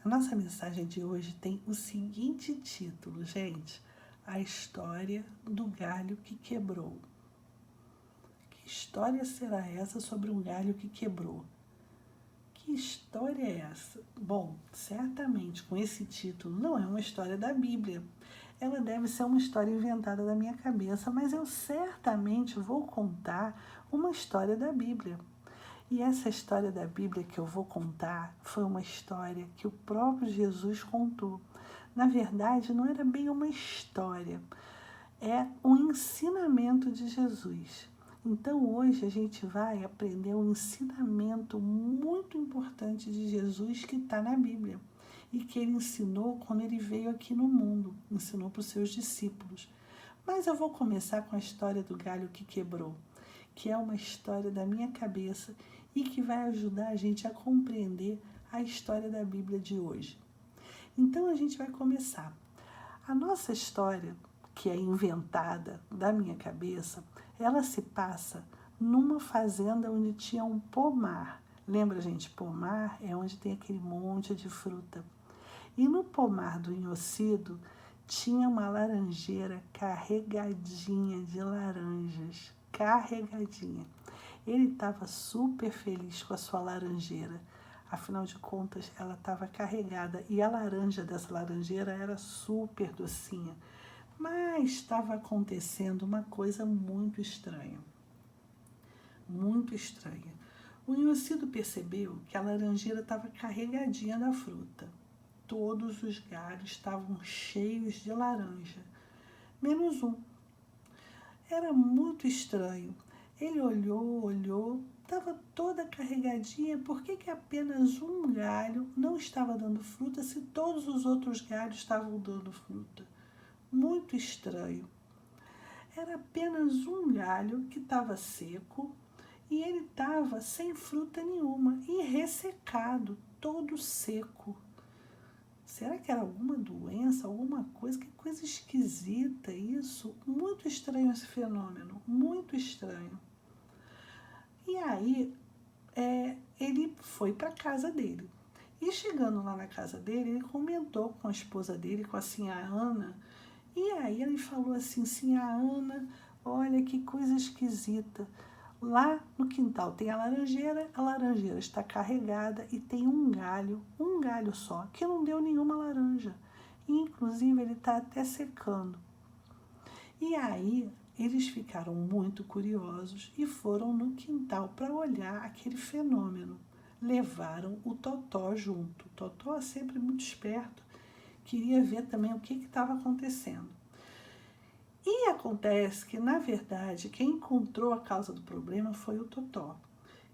A nossa mensagem de hoje tem o seguinte título, gente: A história do galho que quebrou. Que história será essa sobre um galho que quebrou? Que história é essa? Bom, certamente com esse título não é uma história da Bíblia. Ela deve ser uma história inventada da minha cabeça, mas eu certamente vou contar uma história da Bíblia. E essa história da Bíblia que eu vou contar foi uma história que o próprio Jesus contou. Na verdade, não era bem uma história, é um ensinamento de Jesus. Então, hoje a gente vai aprender um ensinamento muito importante de Jesus que está na Bíblia e que ele ensinou quando ele veio aqui no mundo, ensinou para os seus discípulos. Mas eu vou começar com a história do galho que quebrou, que é uma história da minha cabeça e que vai ajudar a gente a compreender a história da Bíblia de hoje. Então a gente vai começar. A nossa história, que é inventada da minha cabeça, ela se passa numa fazenda onde tinha um pomar. Lembra, gente? Pomar é onde tem aquele monte de fruta. E no pomar do Inhocido tinha uma laranjeira carregadinha de laranjas. Carregadinha. Ele estava super feliz com a sua laranjeira. Afinal de contas, ela estava carregada e a laranja dessa laranjeira era super docinha. Mas estava acontecendo uma coisa muito estranha. Muito estranha. O Inhocido percebeu que a laranjeira estava carregadinha da fruta. Todos os galhos estavam cheios de laranja, menos um. Era muito estranho. Ele olhou, estava toda carregadinha. Por que apenas um galho não estava dando fruta se todos os outros galhos estavam dando fruta? Muito estranho. Era apenas um galho que estava seco e ele estava sem fruta nenhuma e ressecado, todo seco. Será que era alguma doença, alguma coisa? Que coisa esquisita isso. Muito estranho esse fenômeno, muito estranho. E aí, ele foi para a casa dele. E chegando lá na casa dele, ele comentou com a esposa dele, com a Sinhá Ana. E aí ele falou assim: Sinhá Ana, olha que coisa esquisita. Lá no quintal tem a laranjeira está carregada e tem um galho só, que não deu nenhuma laranja. E, inclusive, ele está até secando. E aí eles ficaram muito curiosos e foram no quintal para olhar aquele fenômeno. Levaram o Totó junto. O Totó é sempre muito esperto, queria ver também o que estava acontecendo. E acontece que, na verdade, quem encontrou a causa do problema foi o Totó,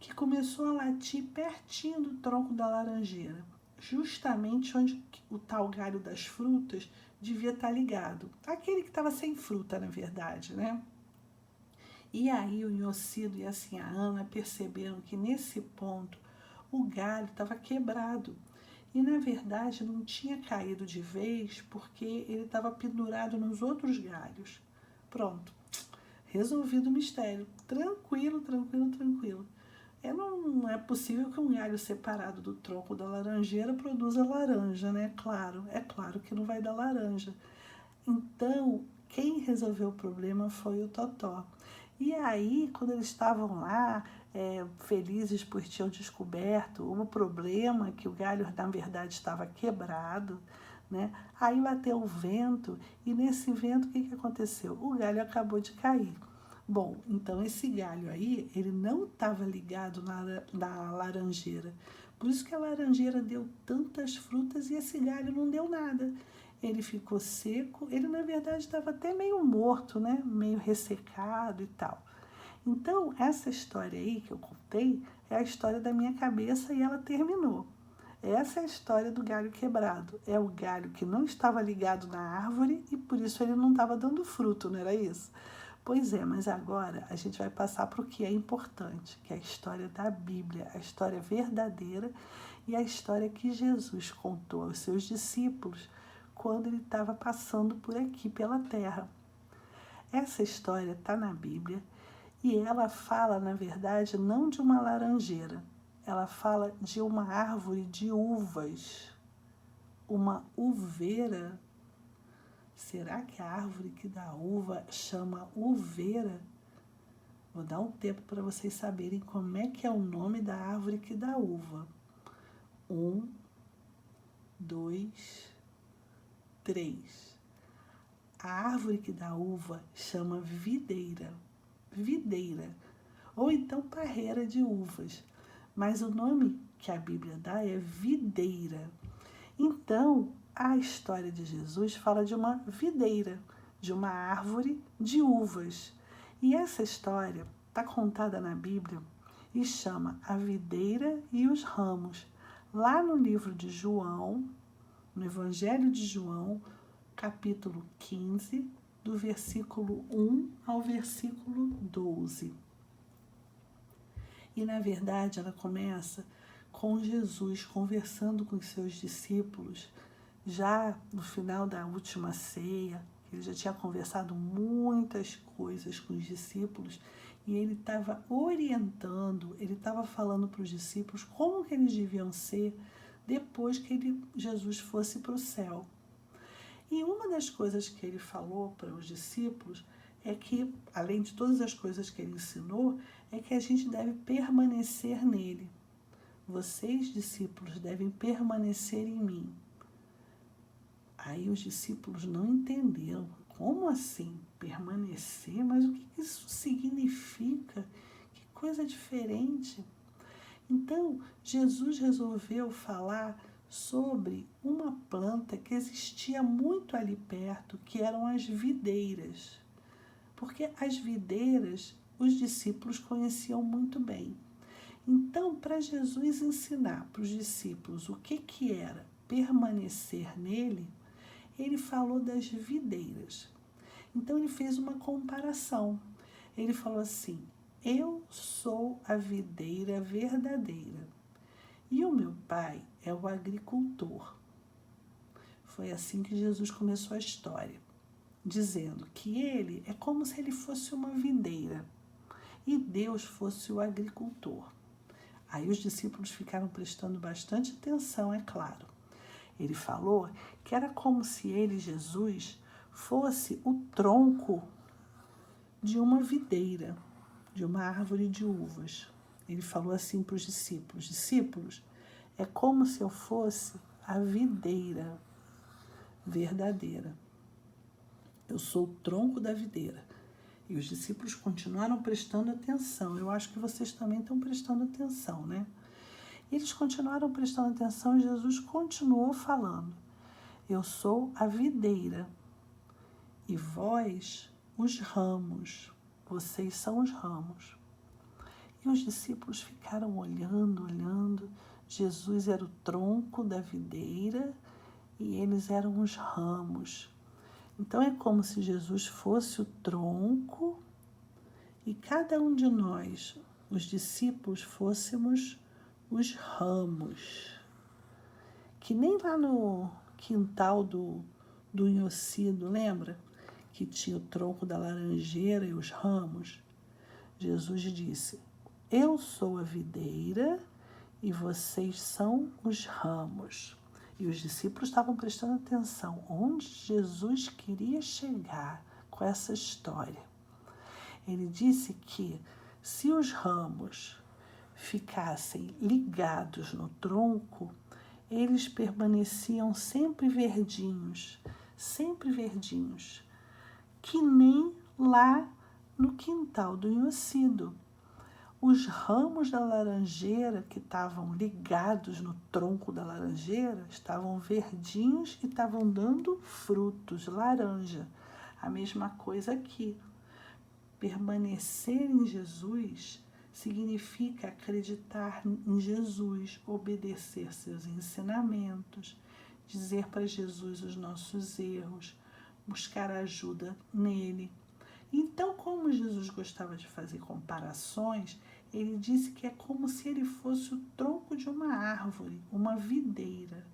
que começou a latir pertinho do tronco da laranjeira, justamente onde o tal galho das frutas devia estar ligado. Aquele que estava sem fruta, na verdade, né? E aí o Inhocido e assim a Ana perceberam que nesse ponto o galho estava quebrado. E, na verdade, não tinha caído de vez porque ele estava pendurado nos outros galhos. Pronto, resolvido o mistério. Tranquilo. Não é possível que um galho separado do tronco da laranjeira produza laranja, né? É claro que não vai dar laranja. Então, quem resolveu o problema foi o Totó. E aí, quando eles estavam lá, felizes por tinham descoberto o problema, que o galho, na verdade, estava quebrado, né? Aí bateu o vento, e nesse vento, o que aconteceu? O galho acabou de cair. Bom, então esse galho aí, ele não estava ligado na laranjeira. Por isso que a laranjeira deu tantas frutas e esse galho não deu nada. Ele ficou seco, ele na verdade estava até meio morto, né? Meio ressecado e tal. Então, essa história aí que eu contei é a história da minha cabeça e ela terminou. Essa é a história do galho quebrado. É o galho que não estava ligado na árvore e por isso ele não estava dando fruto, não era isso? Pois é, mas agora a gente vai passar para o que é importante, que é a história da Bíblia, a história verdadeira e a história que Jesus contou aos seus discípulos quando ele estava passando por aqui pela terra. Essa história está na Bíblia e ela fala, na verdade, não de uma laranjeira, ela fala de uma árvore de uvas. uma uveira? Será que a árvore que dá uva chama uveira? Vou dar um tempo para vocês saberem como é que é o nome da árvore que dá uva. 1, 2, 3. A árvore que dá uva chama videira. Videira. Ou então parreira de uvas. Mas o nome que a Bíblia dá é videira. Então, a história de Jesus fala de uma videira, de uma árvore de uvas. E essa história está contada na Bíblia e chama A Videira e os Ramos. Lá no livro de João, no Evangelho de João, capítulo 15, do versículo 1 ao versículo 12. E, na verdade, ela começa com Jesus conversando com os seus discípulos, já no final da última ceia. Ele já tinha conversado muitas coisas com os discípulos e ele estava orientando, ele estava falando para os discípulos como que eles deviam ser depois que Jesus fosse para o céu. E uma das coisas que ele falou para os discípulos é que, além de todas as coisas que ele ensinou, é que a gente deve permanecer nele. Vocês, discípulos, devem permanecer em mim. Aí os discípulos não entenderam. Como assim? Permanecer? Mas o que isso significa? Que coisa diferente. Então, Jesus resolveu falar sobre uma planta que existia muito ali perto, que eram as videiras. Porque as videiras os discípulos conheciam muito bem. Então, para Jesus ensinar para os discípulos o que era permanecer nele, ele falou das videiras. Então, ele fez uma comparação. Ele falou assim: eu sou a videira verdadeira e o meu pai é o agricultor. Foi assim que Jesus começou a história, dizendo que ele é como se ele fosse uma videira e Deus fosse o agricultor. Aí os discípulos ficaram prestando bastante atenção, é claro. Ele falou que era como se ele, Jesus, fosse o tronco de uma videira, de uma árvore de uvas. Ele falou assim para os discípulos: discípulos, é como se eu fosse a videira verdadeira. Eu sou o tronco da videira. E os discípulos continuaram prestando atenção. Eu acho que vocês também estão prestando atenção, né? Eles continuaram prestando atenção e Jesus continuou falando: eu sou a videira e vós os ramos. Vocês são os ramos. E os discípulos ficaram olhando. Jesus era o tronco da videira e eles eram os ramos. Então é como se Jesus fosse o tronco e cada um de nós, os discípulos, fôssemos os ramos. Que nem lá no quintal do Inhocido, lembra? Que tinha o tronco da laranjeira e os ramos. Jesus disse: eu sou a videira e vocês são os ramos. E os discípulos estavam prestando atenção onde Jesus queria chegar com essa história. Ele disse que se os ramos ficassem ligados no tronco, eles permaneciam sempre verdinhos, que nem lá no quintal do Inhocido. Os ramos da laranjeira que estavam ligados no tronco da laranjeira estavam verdinhos e estavam dando frutos, laranja. A mesma coisa aqui. Permanecer em Jesus significa acreditar em Jesus, obedecer seus ensinamentos, dizer para Jesus os nossos erros, buscar ajuda nele. Então, como Jesus gostava de fazer comparações, ele disse que é como se ele fosse o tronco de uma árvore, uma videira,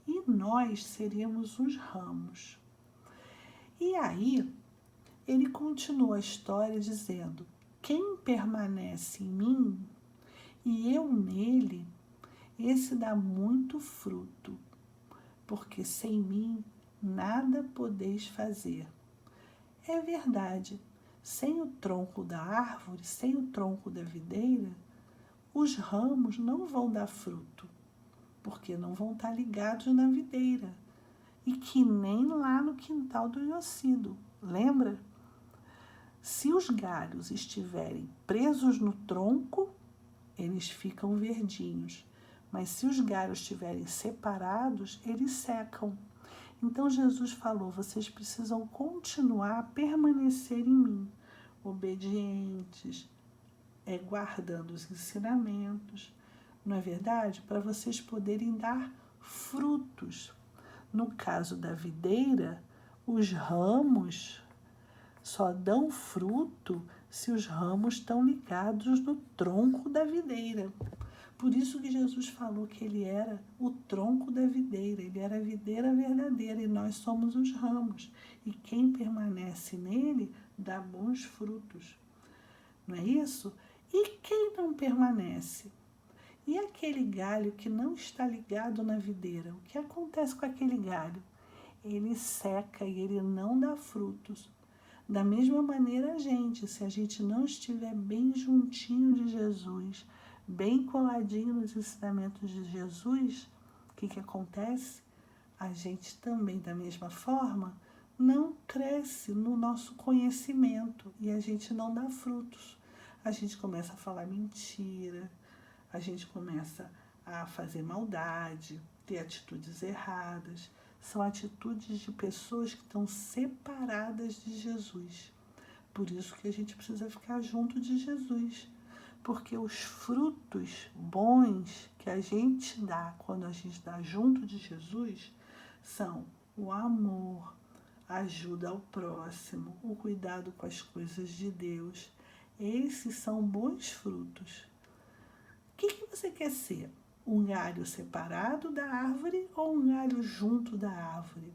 e nós seríamos os ramos. E aí, ele continua a história dizendo: quem permanece em mim e eu nele, esse dá muito fruto, porque sem mim nada podeis fazer. É verdade, sem o tronco da árvore, sem o tronco da videira, os ramos não vão dar fruto, porque não vão estar ligados na videira. E que nem lá no quintal do Iocido, lembra? Se os galhos estiverem presos no tronco, eles ficam verdinhos. Mas se os galhos estiverem separados, eles secam. Então Jesus falou, vocês precisam continuar a permanecer em mim, obedientes, guardando os ensinamentos, não é verdade? Para vocês poderem dar frutos. No caso da videira, os ramos só dão fruto se os ramos estão ligados no tronco da videira. Por isso que Jesus falou que ele era o tronco da videira, ele era a videira verdadeira e nós somos os ramos. E quem permanece nele dá bons frutos. Não é isso? E quem não permanece? E aquele galho que não está ligado na videira? O que acontece com aquele galho? Ele seca e ele não dá frutos. Da mesma maneira se a gente não estiver bem juntinho de Jesus, bem coladinho nos ensinamentos de Jesus, o que acontece? A gente também, da mesma forma, não cresce no nosso conhecimento e a gente não dá frutos. A gente começa a falar mentira, a gente começa a fazer maldade, ter atitudes erradas. São atitudes de pessoas que estão separadas de Jesus. Por isso que a gente precisa ficar junto de Jesus. Porque os frutos bons que a gente dá quando a gente está junto de Jesus são o amor, a ajuda ao próximo, o cuidado com as coisas de Deus. Esses são bons frutos. O que você quer ser? Um galho separado da árvore ou um galho junto da árvore?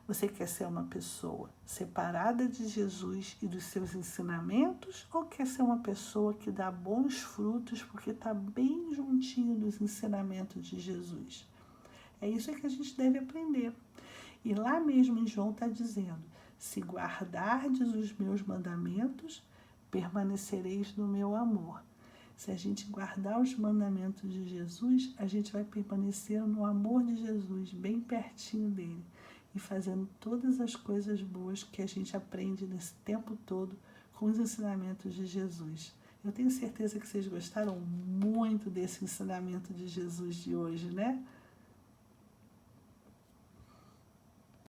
Você quer ser uma pessoa separada de Jesus e dos seus ensinamentos ou quer ser uma pessoa que dá bons frutos porque está bem juntinho dos ensinamentos de Jesus? É isso que a gente deve aprender. E lá mesmo em João está dizendo, se guardardes os meus mandamentos, permanecereis no meu amor. Se a gente guardar os mandamentos de Jesus, a gente vai permanecer no amor de Jesus, bem pertinho dele, e fazendo todas as coisas boas que a gente aprende nesse tempo todo com os ensinamentos de Jesus. Eu tenho certeza que vocês gostaram muito desse ensinamento de Jesus de hoje, né?